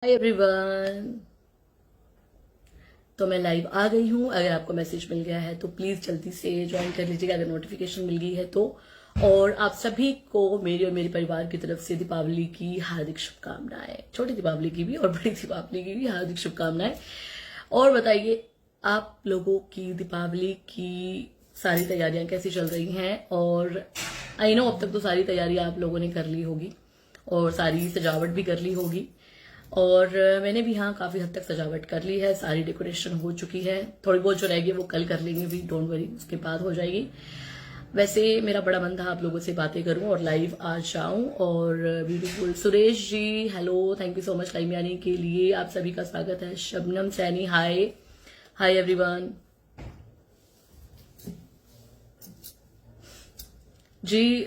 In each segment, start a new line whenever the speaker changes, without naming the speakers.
Hi everyone. तो मैं live आ गई हूँ। अगर आपको मैसेज मिल गया है तो प्लीज जल्दी से ज्वाइन कर लीजिएगा अगर नोटिफिकेशन मिल गई है तो। और आप सभी को मेरी और मेरे परिवार की तरफ से दीपावली की हार्दिक शुभकामनाएं, छोटी दीपावली की भी और बड़ी दीपावली की भी हार्दिक शुभकामनाएं। और बताइए आप लोगों की दीपावली की सारी तैयारियां कैसी चल रही हैं। और आई नो अब तक तो सारी तैयारियां आप लोगों ने कर ली होगी और सारी सजावट भी कर ली होगी। और मैंने भी हाँ काफी हद तक सजावट कर ली है, सारी डेकोरेशन हो चुकी है। थोड़ी बहुत जो रहेगी वो कल कर लेंगे भी, डोंट वरी, उसके बाद हो जाएगी। वैसे मेरा बड़ा मन था आप लोगों से बातें करूं और लाइव आ जाऊं। और beautiful Suresh ji hello, thank you so much live में आने के लिए। आप सभी का स्वागत है। Shabnam Saini hi, hi everyone ji.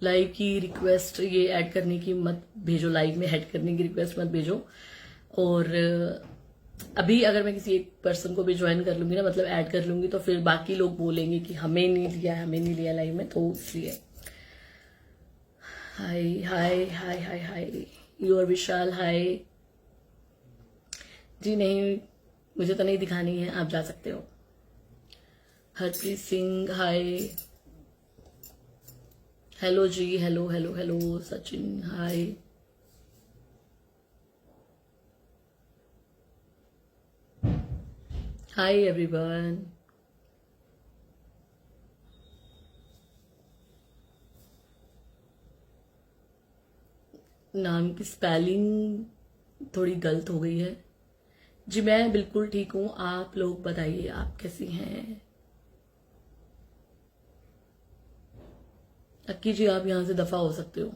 Live की रिक्वेस्ट ये ऐड करने की मत भेजो, लाइव में ऐड करने की रिक्वेस्ट मत भेजो। और अभी अगर मैं किसी एक पर्सन को भी ज्वाइन कर लूंगी ना, मतलब ऐड कर लूंगी, तो फिर बाकी लोग बोलेंगे कि हमें नहीं लिया, हमें नहीं लिया लाइव में, तो इसलिए। हाय हाय हाय हाय हाय यूर विशाल हाय जी। नहीं मुझे तो नहीं दिखानी है, आप जा सकते हो। हरप्रीत सिंह हाय, हेलो जी, हेलो हेलो हेलो। सचिन हाय, हाय एवरीवन। नाम की स्पेलिंग थोड़ी गलत हो गई है जी। मैं बिल्कुल ठीक हूँ, आप लोग बताइए आप कैसी हैं। अक्की जी आप यहां से दफा हो सकते हो,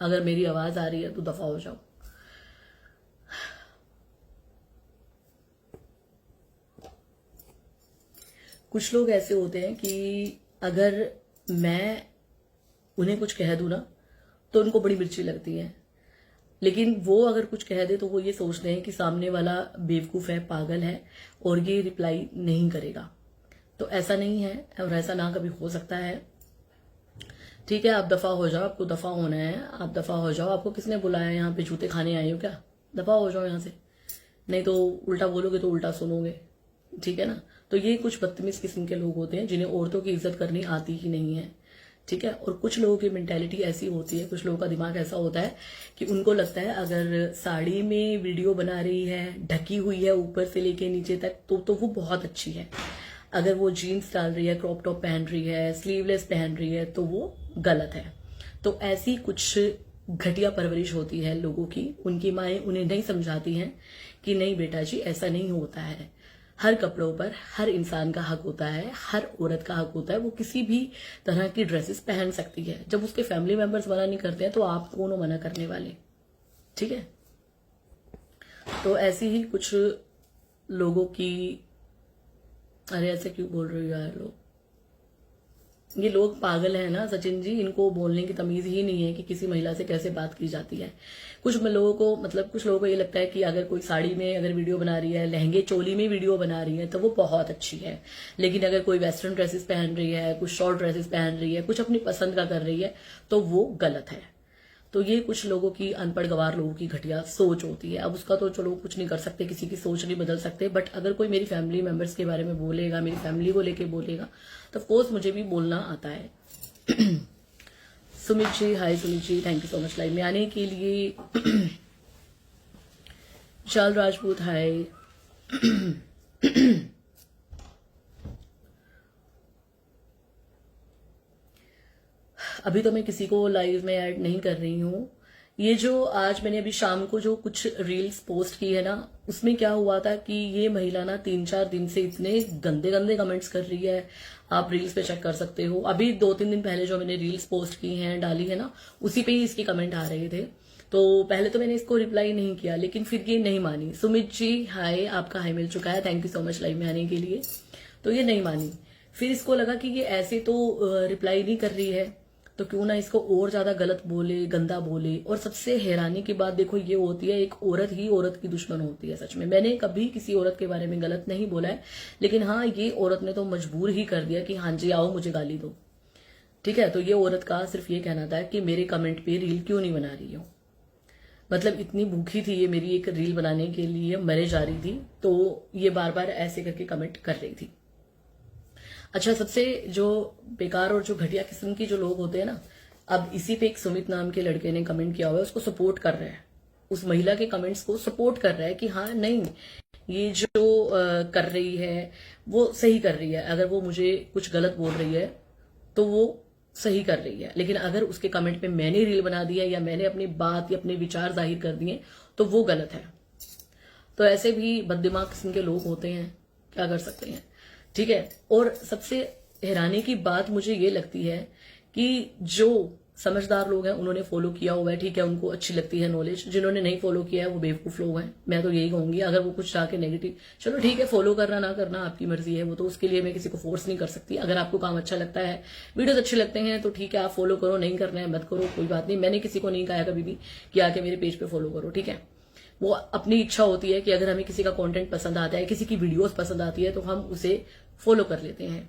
अगर मेरी आवाज आ रही है तो दफा हो जाओ। कुछ लोग ऐसे होते हैं कि अगर मैं उन्हें कुछ कह दूं ना तो उनको बड़ी मिर्ची लगती है, लेकिन वो अगर कुछ कह दे तो वो ये सोचते हैं कि सामने वाला बेवकूफ है, पागल है और ये रिप्लाई नहीं करेगा। तो ऐसा नहीं है और ऐसा ना कभी हो सकता है। ठीक है, आप दफा हो जाओ, आपको दफा होना है, आप दफा हो जाओ। आपको किसने बुलाया, यहाँ पे जूते खाने आए हो क्या? दफा हो जाओ यहाँ से, नहीं तो उल्टा बोलोगे तो उल्टा सुनोगे। ठीक है ना। तो ये कुछ बदतमीज किस्म के लोग होते हैं जिन्हें औरतों की इज्जत करनी आती ही नहीं है। ठीक है। और कुछ लोगों की मेंटेलिटी ऐसी होती है, कुछ लोगों का दिमाग ऐसा होता है कि उनको लगता है अगर साड़ी में वीडियो बना रही है, ढकी हुई है ऊपर से लेके नीचे तक, तो वो बहुत अच्छी है। अगर वो जीन्स डाल रही है, क्रॉप टॉप पहन रही है, स्लीवलेस पहन रही है, तो वो गलत है। तो ऐसी कुछ घटिया परवरिश होती है लोगों की। उनकी माएं उन्हें नहीं समझाती हैं कि नहीं बेटा जी ऐसा नहीं होता है। हर कपड़ों पर हर इंसान का हक होता है, हर औरत का हक होता है, वो किसी भी तरह की ड्रेसेस पहन सकती है। जब उसके फैमिली मेंबर्स मना नहीं करते हैं तो आप कौन हो मना करने वाले। ठीक है। तो ऐसी ही कुछ लोगों की, अरे ऐसे क्यों बोल रहे हो यार लोग, ये लोग पागल है ना सचिन जी, इनको बोलने की तमीज ही नहीं है कि किसी महिला से कैसे बात की जाती है। कुछ लोगों को, मतलब कुछ लोगों को ये लगता है कि अगर कोई साड़ी में अगर वीडियो बना रही है, लहंगे चोली में वीडियो बना रही है तो वो बहुत अच्छी है। लेकिन अगर कोई वेस्टर्न ड्रेसेस पहन रही है, कुछ शॉर्ट ड्रेसेस पहन रही है, कुछ अपनी पसंद का कर रही है, तो वो गलत है। तो ये कुछ लोगों की, अनपढ़ गवार लोगों की घटिया सोच होती है। अब उसका तो चलो कुछ नहीं कर सकते, किसी की सोच नहीं बदल सकते, बट अगर कोई मेरी फैमिली मेंबर्स के बारे में बोलेगा, मेरी फैमिली को लेके बोलेगा, तो ऑफकोर्स मुझे भी बोलना आता है। Sumit ji hi, Sumit ji thank you so much live में आने के लिए। विशाल राजपूत हाय। अभी तो मैं किसी को लाइव में ऐड नहीं कर रही हूँ। ये जो आज मैंने अभी शाम को जो कुछ रील्स पोस्ट की है ना, उसमें क्या हुआ था कि ये महिला ना 3-4 दिन से इतने गंदे गंदे कमेंट्स कर रही है। आप रील्स पे चेक कर सकते हो। अभी 2-3 दिन पहले जो मैंने रील्स पोस्ट की हैं, डाली है ना, उसी पे ही इसके कमेंट आ रहे थे। तो पहले तो मैंने इसको रिप्लाई नहीं किया, लेकिन फिर ये नहीं मानी। सुमित जी हाय, आपका हाय मिल चुका है, thank you so much live में आने के लिए। तो ये नहीं मानी। फिर इसको लगा कि ये ऐसे तो रिप्लाई नहीं कर रही है, तो क्यों ना इसको और ज्यादा गलत बोले, गंदा बोले। और सबसे हैरानी की बात देखो ये होती है, एक औरत ही औरत की दुश्मन होती है। सच में मैंने कभी किसी औरत के बारे में गलत नहीं बोला है, लेकिन हाँ ये औरत ने तो मजबूर ही कर दिया कि हाँ जी आओ मुझे गाली दो। ठीक है। तो ये औरत का सिर्फ ये कहना था कि मेरे कमेंट पे रील क्यों नहीं बना रही हो। मतलब इतनी भूखी थी ये मेरी एक रील बनाने के लिए, मरे जा रही थी, तो ये बार बार ऐसे करके कमेंट कर रही थी। अच्छा, सबसे जो बेकार और जो घटिया किस्म की जो लोग होते हैं ना, अब इसी पे एक सुमित नाम के लड़के ने कमेंट किया हुआ है, उसको सपोर्ट कर रहा है, उस महिला के कमेंट्स को सपोर्ट कर रहा है कि हाँ नहीं, ये जो कर रही है वो सही कर रही है, अगर वो मुझे कुछ गलत बोल रही है तो वो सही कर रही है, लेकिन अगर उसके कमेंट पे मैंने रील बना दिया या मैंने अपनी बात या अपने विचार जाहिर कर दिए तो वो गलत है। तो ऐसे भी बददिमाग किस्म के लोग होते हैं, क्या कर सकते हैं, ठीक है। और सबसे हैरानी की बात मुझे ये लगती है कि जो समझदार लोग हैं उन्होंने फॉलो किया हुआ है, ठीक है, उनको अच्छी लगती है नॉलेज, जिन्होंने नहीं फॉलो किया है वो बेवकूफ लोग हैं, मैं तो यही कहूंगी। अगर वो कुछ जाके नेगेटिव, चलो ठीक है, फॉलो करना ना करना आपकी मर्जी है, वो तो उसके लिए मैं किसी को फोर्स नहीं कर सकती। अगर आपको काम अच्छा लगता है, वीडियोज अच्छे लगते हैं तो ठीक है, आप फॉलो करो, नहीं करना है मत करो, कोई बात नहीं। मैंने किसी को नहीं कहा कभी भी कि आके मेरे पेज पे फॉलो करो, ठीक है। वो अपनी इच्छा होती है कि अगर हमें किसी का कंटेंट पसंद आता है, किसी की वीडियोस पसंद आती है तो हम उसे फॉलो कर लेते हैं।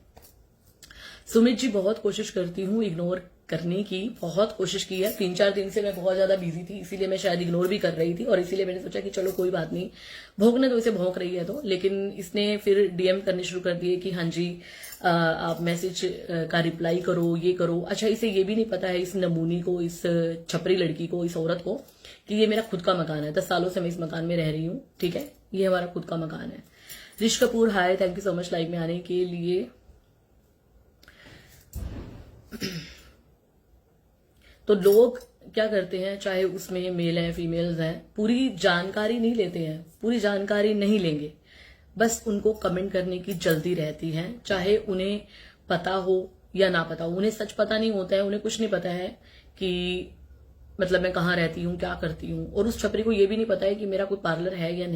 सुमित जी, बहुत कोशिश करती हूँ इग्नोर करने की, बहुत कोशिश की है, 3-4 दिन से मैं बहुत ज्यादा बिजी थी, इसीलिए मैं शायद इग्नोर भी कर रही थी, और इसीलिए मैंने सोचा कि चलो कोई बात नहीं, भौंकने तो इसे भौंक रही है तो। लेकिन इसने फिर डीएम करने शुरू कर दिए कि हाँ जी आप मैसेज का रिप्लाई करो, ये करो। अच्छा, इसे ये भी नहीं पता है, इस नमूनी को, इस छपरी लड़की को, इस औरत को, कि ये मेरा खुद का मकान है, 10 सालों से मैं इस मकान में रह रही हूँ, ठीक है, ये हमारा खुद का मकान है। Rishi Kapoor, hi, thank you so much live में आने के लिए। तो लोग क्या करते हैं, चाहे उसमें मेल हैं फीमेल्स हैं, पूरी जानकारी नहीं लेते हैं, पूरी जानकारी नहीं लेंगे, बस उनको कमेंट करने की जल्दी रहती है, चाहे उन्हें पता हो या ना पता हो। उन्हें सच पता नहीं होता है, उन्हें कुछ नहीं पता है कि मतलब मैं कहाँ रहती हूँ, क्या करती हूँ, और उस छपरी को ये भी नहीं पता है कि मेरा कोई पार्लर है या नहीं।